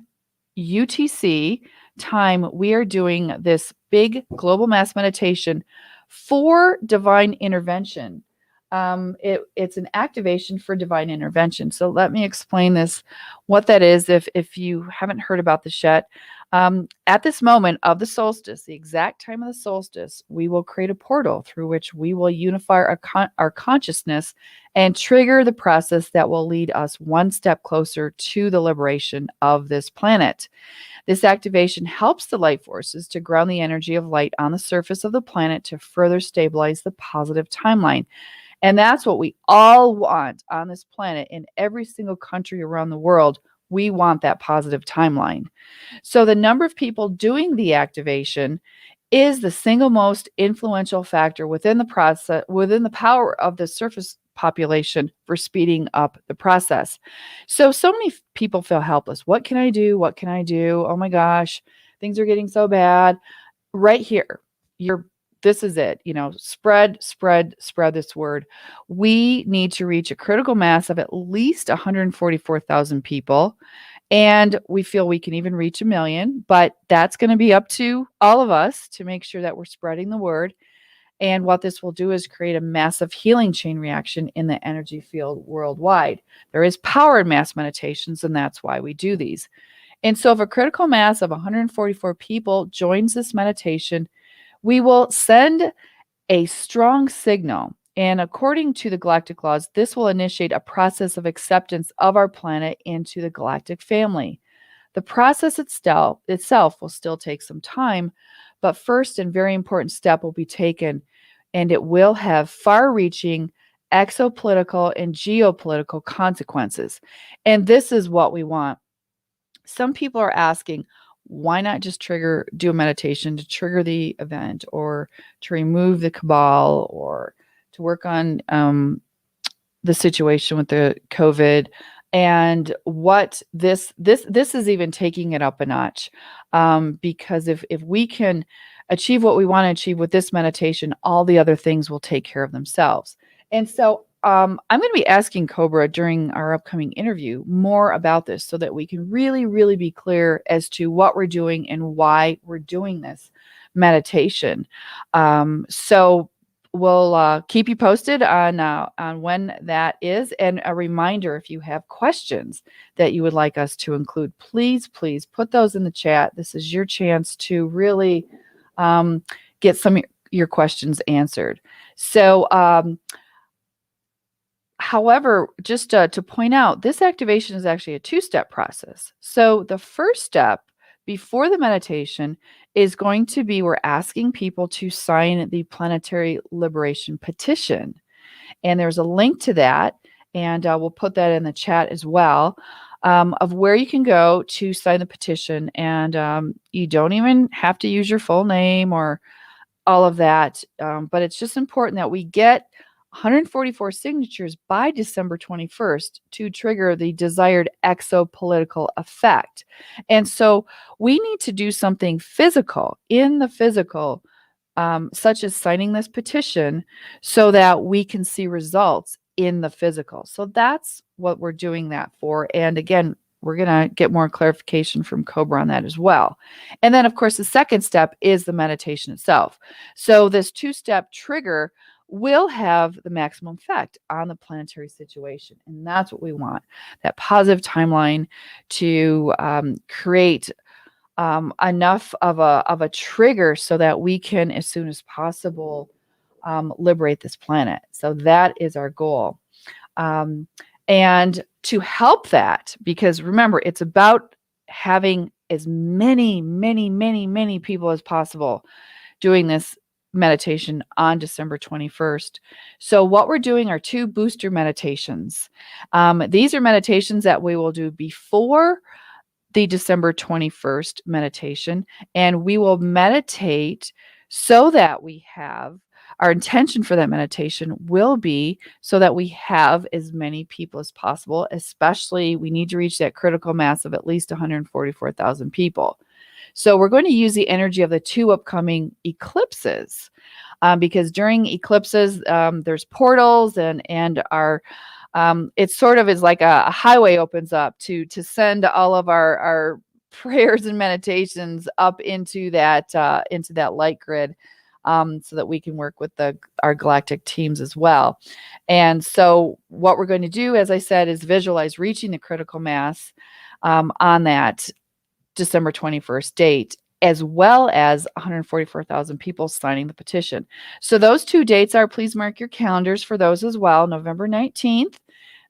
UTC time, we are doing this big global mass meditation for divine intervention. It's an activation for divine intervention. So let me explain what that is if you haven't heard about this yet. At this moment of the solstice, the exact time of the solstice, we will create a portal through which we will unify our consciousness and trigger the process that will lead us one step closer to the liberation of this planet. This activation helps the light forces to ground the energy of light on the surface of the planet to further stabilize the positive timeline. And that's what we all want on this planet in every single country around the world. We want that positive timeline. So the number of people doing the activation is the single most influential factor within the process, within the power of the surface population for speeding up the process. So many people feel helpless. What can I do? What can I do? Oh my gosh, things are getting so bad. Right here, this is it. Spread this word. We need to reach a critical mass of at least 144,000 people. And we feel we can even reach 1 million, but that's going to be up to all of us to make sure that we're spreading the word. And what this will do is create a massive healing chain reaction in the energy field worldwide. There is power in mass meditations, and that's why we do these. And so if a critical mass of 144 people joins this meditation, we will send a strong signal. And according to the galactic laws, this will initiate a process of acceptance of our planet into the galactic family. The process itself will still take some time, but first and very important step will be taken, and it will have far-reaching exopolitical and geopolitical consequences. And this is what we want. Some people are asking, why not just do a meditation to trigger the event, or to remove the cabal, or to work on the situation with the COVID? And what this is even taking it up a notch, because if we can achieve what we want to achieve with this meditation, all the other things will take care of themselves. And so I'm going to be asking Cobra during our upcoming interview more about this, so that we can really, really be clear as to what we're doing and why we're doing this meditation. So we'll keep you posted on when that is. And a reminder, if you have questions that you would like us to include, please put those in the chat. This is your chance to really get some of your questions answered. So, however, just to point out, this activation is actually a two-step process. So the first step before the meditation is going to be, we're asking people to sign the Planetary Liberation Petition. And there's a link to that, and we'll put that in the chat as well, of where you can go to sign the petition. And you don't even have to use your full name or all of that, but it's just important that we get 144 signatures by December 21st to trigger the desired exopolitical effect. And so we need to do something physical in the physical, such as signing this petition, so that we can see results in the physical. So that's what we're doing that for. And again, we're going to get more clarification from Cobra on that as well. And then, of course, the second step is the meditation itself. So this two-step trigger will have the maximum effect on the planetary situation. And that's what we want, that positive timeline to create enough of a trigger so that we can, as soon as possible, liberate this planet. So that is our goal. And to help that, because remember, it's about having as many people as possible doing this meditation on December 21st. So what we're doing are 2 booster meditations. These are meditations that we will do before the December 21st meditation, and we will meditate so that we have, our intention for that meditation will be so that we have as many people as possible, especially we need to reach that critical mass of at least 144,000 people. So we're going to use the energy of the 2 upcoming eclipses, because during eclipses, there's portals and our it sort of is like a highway opens up to send all of our prayers and meditations up into that light grid, so that we can work with our galactic teams as well. And so what we're going to do, as I said, is visualize reaching the critical mass on that December 21st date, as well as 144,000 people signing the petition. So those 2 dates are, please mark your calendars for those as well. November 19th.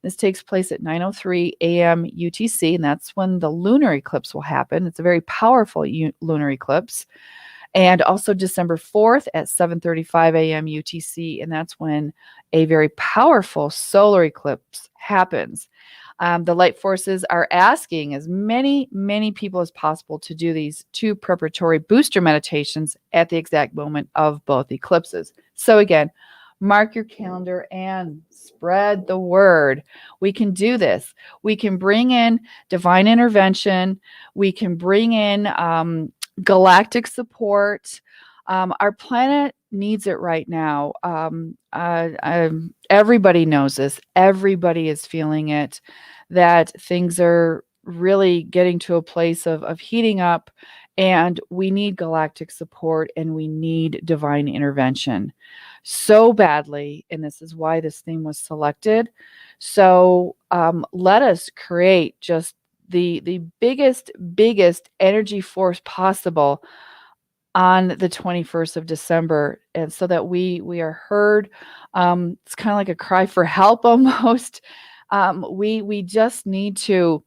This takes place at 9:03 a.m. UTC, and that's when the lunar eclipse will happen. It's a very powerful lunar eclipse. And also December 4th at 7:35 a.m. UTC, and that's when a very powerful solar eclipse happens. The light forces are asking as many people as possible to do these 2 preparatory booster meditations at the exact moment of both eclipses. So again, mark your calendar and spread the word. We can do this. We can bring in divine intervention. We can bring in galactic support. Our planet needs it right now. Everybody knows this. Everybody is feeling it, that things are really getting to a place of heating up, and we need galactic support and we need divine intervention so badly. And this is why this theme was selected. So let us create just the biggest energy force possible on the 21st of December, and so that we are heard. It's kind of like a cry for help almost. We just need the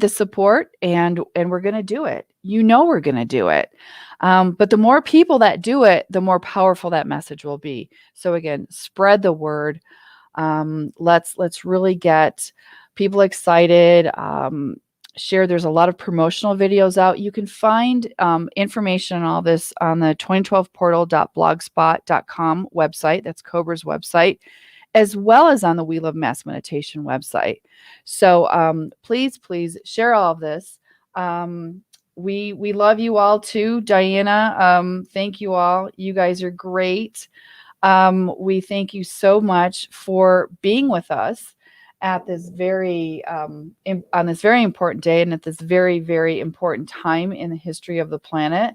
support, and we're going to do it. We're going to do it. But the more people that do it, the more powerful that message will be. So again, spread the word. Let's really get people excited. Share. There's a lot of promotional videos out. You can find information on all this on the 2012portal.blogspot.com website. That's Cobra's website, as well as on the We Love Mass Meditation website. So please share all of this. We love you all too. Diana, thank you all. You guys are great. We thank you so much for being with us at this very on this very important day, and at this very important time in the history of the planet.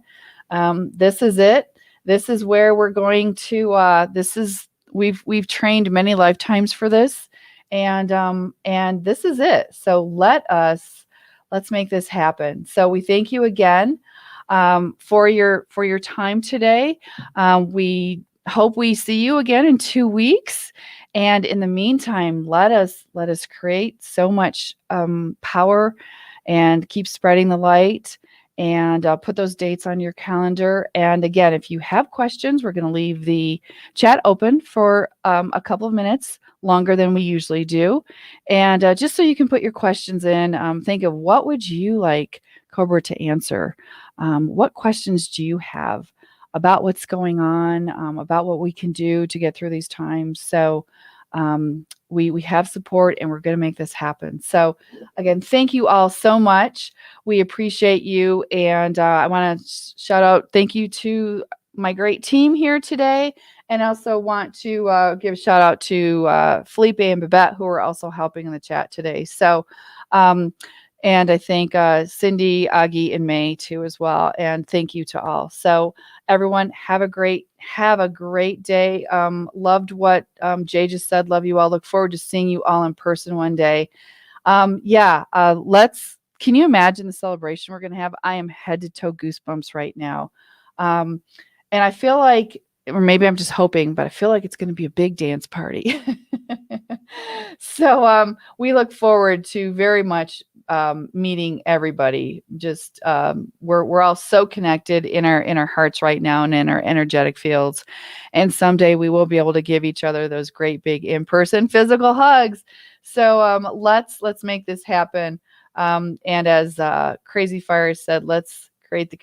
This is it. This is where we're going to. We've trained many lifetimes for this, and this is it. So let's make this happen. So we thank you again for your time today. We hope we see you again in 2 weeks. And in the meantime, let us create so much power and keep spreading the light and put those dates on your calendar. And again, if you have questions, we're going to leave the chat open for a couple of minutes longer than we usually do. And just so you can put your questions in, think of what would you like Cobra to answer? What questions do you have about what's going on, about what we can do to get through these times? So we have support, and we're going to make this happen. So again, thank you all so much. We appreciate you. And I want to shout out, thank you to my great team here today. And I also want to give a shout out to Felipe and Babette, who are also helping in the chat today. So, and I thank Cindy, Agi, and May too as well. And thank you to all. So everyone, have a great day. Loved what Jay just said. Love you all. Look forward to seeing you all in person one day. Can you imagine the celebration we're going to have? I am head to toe goosebumps right now. And I feel like, or maybe I'm just hoping, but I feel like it's going to be a big dance party. So we look forward to very much meeting everybody. Just we're all so connected in our hearts right now and in our energetic fields. And someday we will be able to give each other those great big in-person physical hugs. So let's make this happen. And as Crazy Fire said, let's create the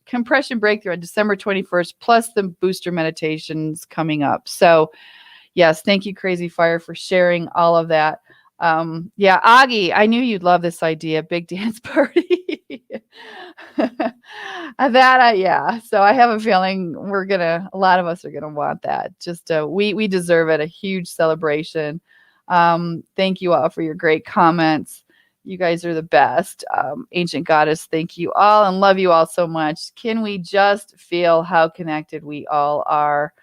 compression breakthrough on December 21st, plus the booster meditations coming up. So yes, thank you, Crazy Fire, for sharing all of that. Agi, I knew you'd love this idea, big dance party. So I have a feeling a lot of us are gonna want that. Just we deserve it, a huge celebration. Thank you all for your great comments. You guys are the best. Ancient Goddess, thank you all and love you all so much. Can we just feel how connected we all are?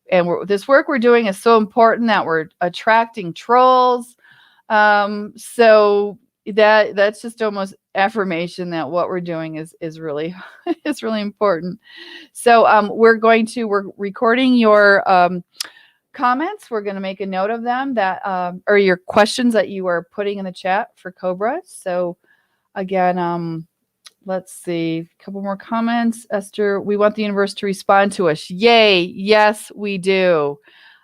And this work we're doing is so important that we're attracting trolls. So that's just almost affirmation that what we're doing is really is really important. So we're recording your comments. We're going to make a note of them that or your questions that you are putting in the chat for Cobra. So again, let's see, a couple more comments. Esther, we want the universe to respond to us. Yay. Yes, we do.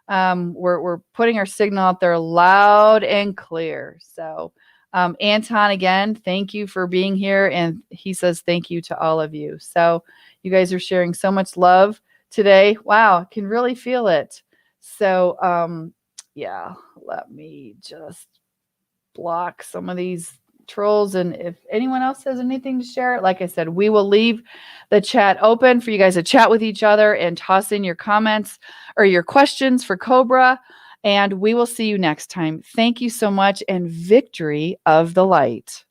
We're putting our signal out there loud and clear. So Anton, again, thank you for being here. And he says thank you to all of you. So you guys are sharing so much love today. Wow, I can really feel it. So let me just block some of these trolls. And if anyone else has anything to share, like I said, we will leave the chat open for you guys to chat with each other and toss in your comments or your questions for Cobra. And we will see you next time. Thank you so much, and victory of the light.